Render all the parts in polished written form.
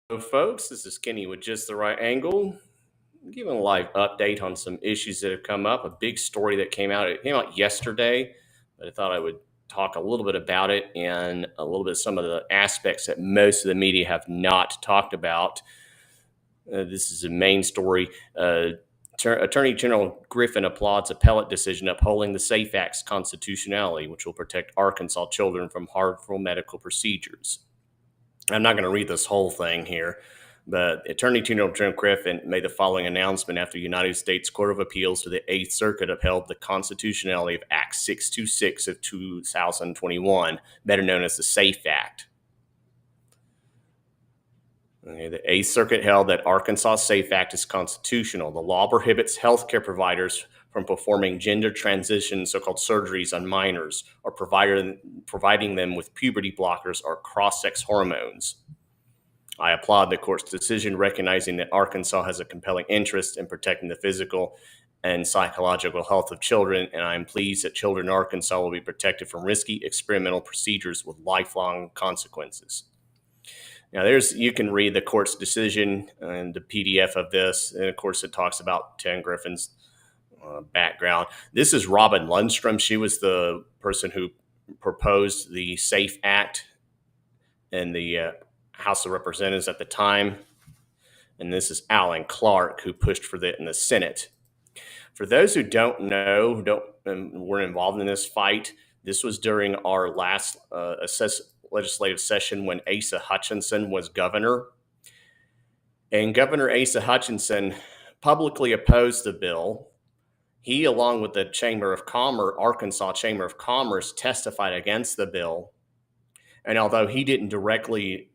Hello, folks. This is Kenny with Just the Right Angle. Giving a live update on some issues that have come up. A big story that came out. It came out yesterday, but I thought I would talk a little bit about it and a little bit of some of the aspects that most of the media have not talked about. This is a main story. Attorney General Griffin applauds appellate decision upholding the SAFE Act's constitutionality, which will protect Arkansas children from harmful medical procedures. I'm not going to read this whole thing here, but Attorney General Griffin made the following announcement after the United States Court of Appeals to the Eighth Circuit upheld the constitutionality of Act 626 of 2021, better known as the SAFE Act. The Eighth Circuit held that Arkansas SAFE Act is constitutional. The law prohibits healthcare providers from performing gender transition, so-called surgeries on minors, or providing them with puberty blockers or cross-sex hormones. I applaud the court's decision, recognizing that Arkansas has a compelling interest in protecting the physical and psychological health of children, and I am pleased that children in Arkansas will be protected from risky experimental procedures with lifelong consequences. Now, you can read the court's decision and the PDF of this, and of course, it talks about Ted Griffin's background. This is Robin Lundstrom. She was the person who proposed the SAFE Act in the House of Representatives at the time. And this is Alan Clark, who pushed for it in the Senate. For those who don't know, weren't involved in this fight, this was during our last legislative session when Asa Hutchinson was governor. And Governor Asa Hutchinson publicly opposed the bill. He, along with the Arkansas Chamber of Commerce, testified against the bill. And although he didn't directly,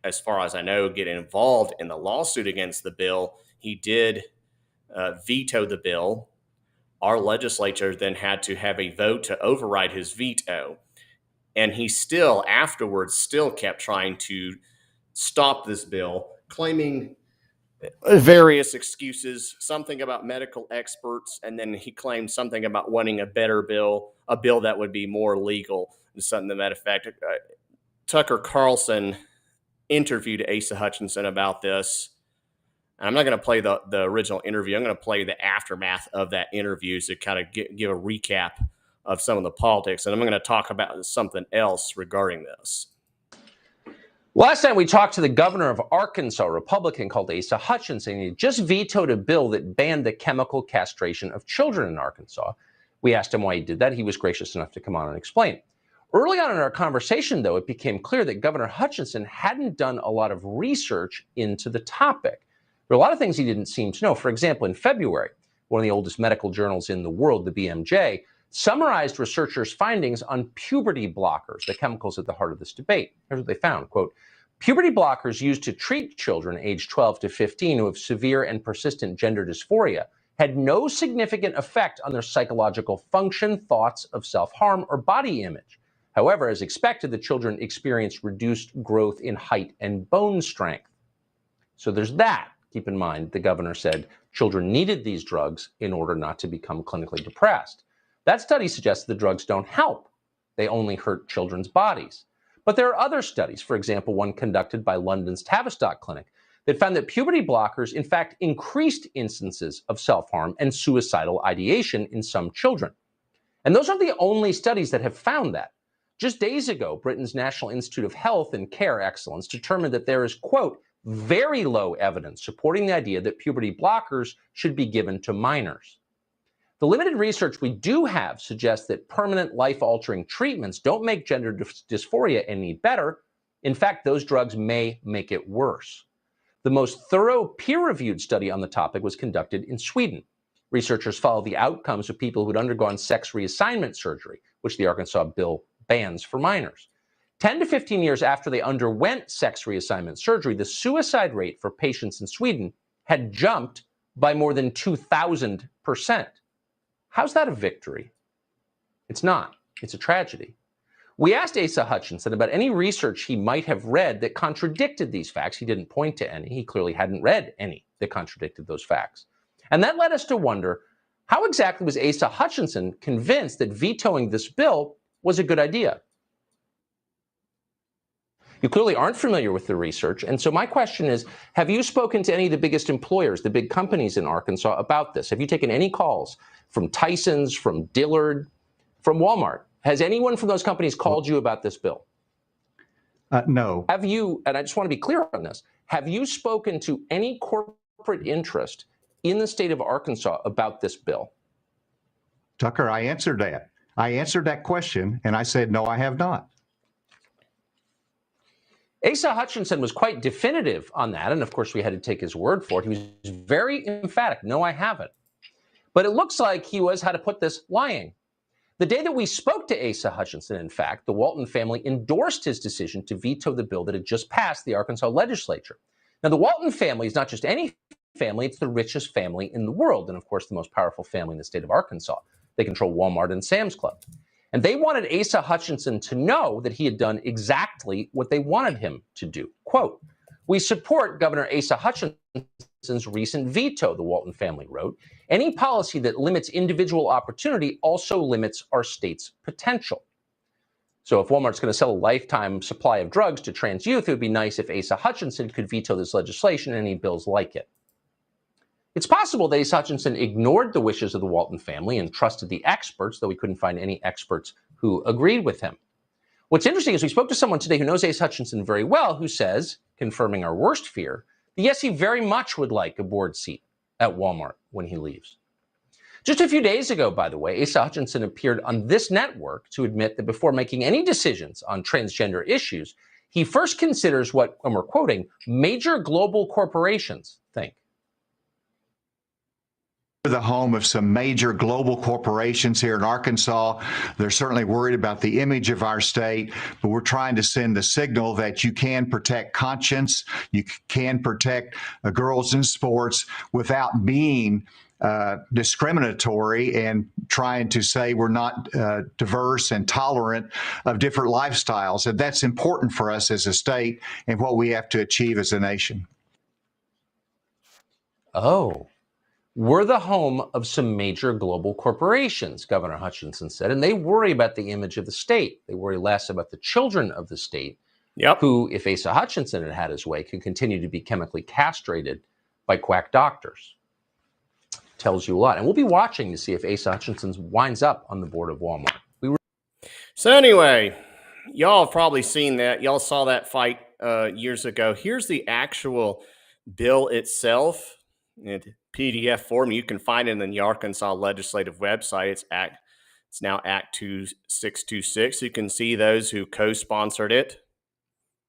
as far as I know, get involved in the lawsuit against the bill, he did veto the bill. Our legislature then had to have a vote to override his veto. And he afterwards kept trying to stop this bill, claiming various excuses, something about medical experts, and then he claimed something about wanting a better bill, a bill that would be more legal, and something to that effect. Tucker Carlson interviewed Asa Hutchinson about this. I'm not going to play the original interview. I'm going to play the aftermath of that interview to kind of give a recap of some of the politics, and I'm going to talk about something else regarding this. Last night, we talked to the governor of Arkansas, a Republican called Asa Hutchinson. He just vetoed a bill that banned the chemical castration of children in Arkansas. We asked him why he did that. He was gracious enough to come on and explain. Early on in our conversation, though, it became clear that Governor Hutchinson hadn't done a lot of research into the topic. There are a lot of things he didn't seem to know. For example, in February, one of the oldest medical journals in the world, the BMJ, summarized researchers' findings on puberty blockers, the chemicals at the heart of this debate. Here's what they found, quote, puberty blockers used to treat children aged 12 to 15 who have severe and persistent gender dysphoria had no significant effect on their psychological function, thoughts of self-harm, or body image. However, as expected, the children experienced reduced growth in height and bone strength. So there's that. Keep in mind, the governor said children needed these drugs in order not to become clinically depressed. That study suggests the drugs don't help. They only hurt children's bodies. But there are other studies, for example, one conducted by London's Tavistock Clinic, that found that puberty blockers, in fact, increased instances of self-harm and suicidal ideation in some children. And those aren't the only studies that have found that. Just days ago, Britain's National Institute of Health and Care Excellence determined that there is, quote, very low evidence supporting the idea that puberty blockers should be given to minors. The limited research we do have suggests that permanent life-altering treatments don't make gender dysphoria any better. In fact, those drugs may make it worse. The most thorough peer-reviewed study on the topic was conducted in Sweden. Researchers followed the outcomes of people who'd undergone sex reassignment surgery, which the Arkansas bill bans for minors. 10 to 15 years after they underwent sex reassignment surgery, the suicide rate for patients in Sweden had jumped by more than 2,000%. How's that a victory? It's not. It's a tragedy. We asked Asa Hutchinson about any research he might have read that contradicted these facts. He didn't point to any. He clearly hadn't read any that contradicted those facts. And that led us to wonder, how exactly was Asa Hutchinson convinced that vetoing this bill was a good idea? You clearly aren't familiar with the research. And so my question is, have you spoken to any of the biggest employers, the big companies in Arkansas about this? Have you taken any calls from Tyson's, from Dillard, from Walmart? Has anyone from those companies called you about this bill? No. Have you, and I just want to be clear on this, have you spoken to any corporate interest in the state of Arkansas about this bill? Tucker, I answered that. I answered that question, and I said, no, I have not. Asa Hutchinson was quite definitive on that, and of course we had to take his word for it. He was very emphatic, no, I haven't. But it looks like he was, how to put this, lying. The day that we spoke to Asa Hutchinson, in fact, the Walton family endorsed his decision to veto the bill that had just passed the Arkansas legislature. Now, the Walton family is not just any family, it's the richest family in the world, and of course the most powerful family in the state of Arkansas. They control Walmart and Sam's Club. And they wanted Asa Hutchinson to know that he had done exactly what they wanted him to do. Quote, "We support Governor Asa Hutchinson's recent veto," the Walton family wrote. "Any policy that limits individual opportunity also limits our state's potential." So if Walmart's going to sell a lifetime supply of drugs to trans youth, it would be nice if Asa Hutchinson could veto this legislation and any bills like it. It's possible that Asa Hutchinson ignored the wishes of the Walton family and trusted the experts, though we couldn't find any experts who agreed with him. What's interesting is we spoke to someone today who knows Asa Hutchinson very well, who says, confirming our worst fear, that yes, he very much would like a board seat at Walmart when he leaves. Just a few days ago, by the way, Asa Hutchinson appeared on this network to admit that before making any decisions on transgender issues, he first considers what, and we're quoting, major global corporations think. The home of some major global corporations here in Arkansas. They're certainly worried about the image of our state, but we're trying to send the signal that you can protect conscience, you can protect girls in sports without being discriminatory and trying to say we're not diverse and tolerant of different lifestyles. And that's important for us as a state and what we have to achieve as a nation. Oh. We're the home of some major global corporations, Governor Hutchinson said, and they worry about the image of the state. They worry less about the children of the state, who, if Asa Hutchinson had had his way, could continue to be chemically castrated by quack doctors. Tells you a lot. And we'll be watching to see if Asa Hutchinson winds up on the board of Walmart. So anyway, y'all have probably seen that. Y'all saw that fight years ago. Here's the actual bill itself. In PDF form, you can find it in the Arkansas legislative website. It's now Act 2626. You can see those who co-sponsored it,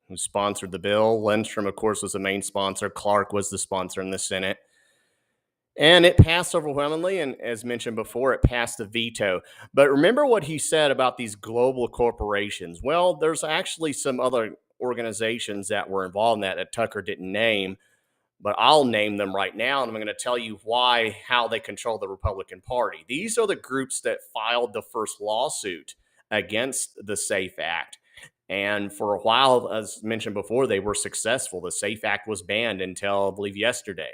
who sponsored the bill. Lindstrom, of course, was the main sponsor. Clark was the sponsor in the Senate. And it passed overwhelmingly, and as mentioned before, it passed the veto. But remember what he said about these global corporations. Well, there's actually some other organizations that were involved in that Tucker didn't name, but I'll name them right now, and I'm going to tell you how they control the Republican Party. These are the groups that filed the first lawsuit against the SAFE Act. And for a while, as mentioned before, they were successful. The SAFE Act was banned until, I believe, yesterday.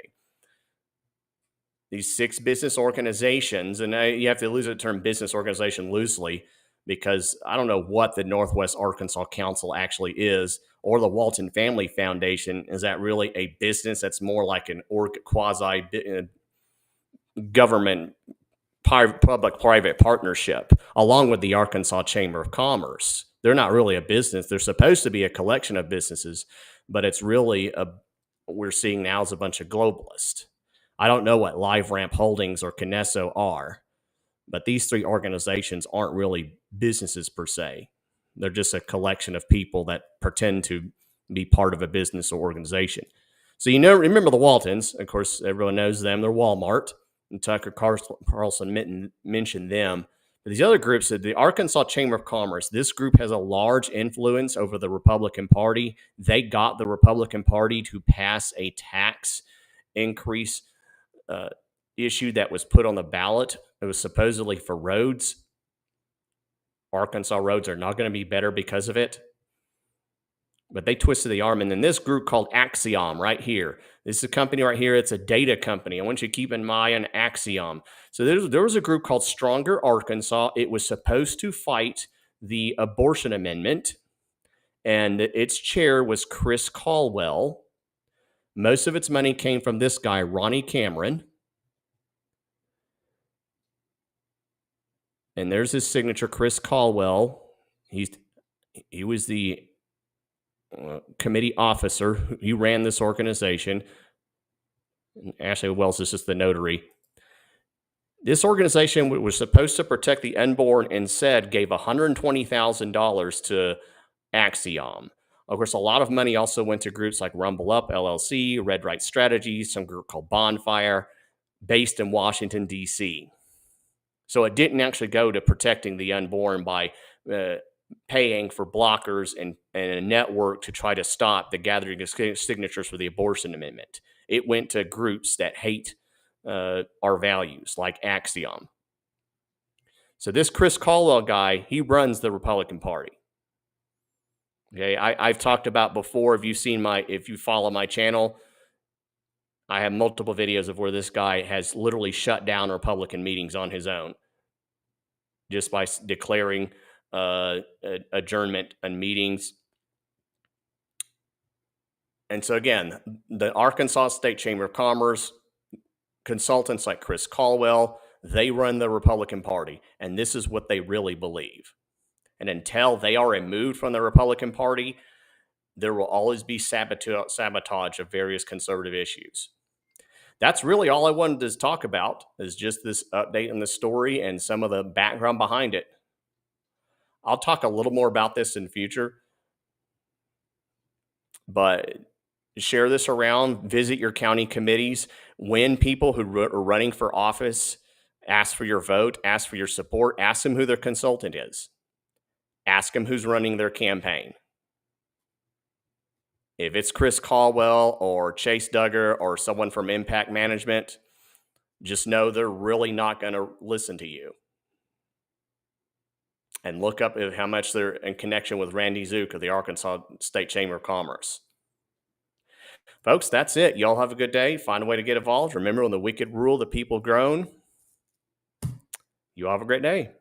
These 6 business organizations, and you have to use the term business organization loosely, because I don't know what the Northwest Arkansas Council actually is, or the Walton Family Foundation. Is that really a business? That's more like an quasi-government public-private partnership, along with the Arkansas Chamber of Commerce. They're not really a business. They're supposed to be a collection of businesses, but it's really we're seeing now is a bunch of globalists. I don't know what Live Ramp Holdings or Kinesso are, but these 3 organizations aren't really businesses per se. They're just a collection of people that pretend to be part of a business or organization. So, remember the Waltons. Of course, everyone knows them. They're Walmart. And Tucker Carlson mentioned them. But these other groups, the Arkansas Chamber of Commerce, this group has a large influence over the Republican Party. They got the Republican Party to pass a tax increase issue that was put on the ballot. It was supposedly for roads. Arkansas roads are not going to be better because of it. But they twisted the arm. And then this group called Axiom right here. This is a company right here. It's a data company. I want you to keep in mind Axiom. So there was a group called Stronger Arkansas. It was supposed to fight the abortion amendment. and its chair was Chris Caldwell. Most of its money came from this guy, Ronnie Cameron. And there's his signature, Chris Caldwell. He was the committee officer. He ran this organization. And Ashley Wells is just the notary. This organization was supposed to protect the unborn and said gave $120,000 to Axiom. Of course, a lot of money also went to groups like Rumble Up, LLC, Red Right Strategies, some group called Bonfire, based in Washington, D.C. So it didn't actually go to protecting the unborn by paying for blockers and a network to try to stop the gathering of signatures for the abortion amendment. It went to groups that hate our values, like Axiom. So this Chris Caldwell guy, he runs the Republican Party. Okay, I've talked about before. If you follow my channel, I have multiple videos of where this guy has literally shut down Republican meetings on his own, just by declaring adjournment and meetings. And so again, the Arkansas State Chamber of Commerce consultants like Chris Caldwell, they run the Republican Party, and this is what they really believe. And until they are removed from the Republican Party, there will always be sabotage of various conservative issues. That's really all I wanted to talk about, is just this update on the story and some of the background behind it. I'll talk a little more about this in the future, but share this around, visit your county committees. When people who are running for office ask for your vote, ask for your support, ask them who their consultant is. Ask them who's running their campaign. If it's Chris Caldwell or Chase Duggar or someone from Impact Management, just know they're really not going to listen to you. And look up how much they're in connection with Randy Zook of the Arkansas State Chamber of Commerce. Folks, that's it. Y'all have a good day. Find a way to get involved. Remember, when the wicked rule, the people groan. You all have a great day.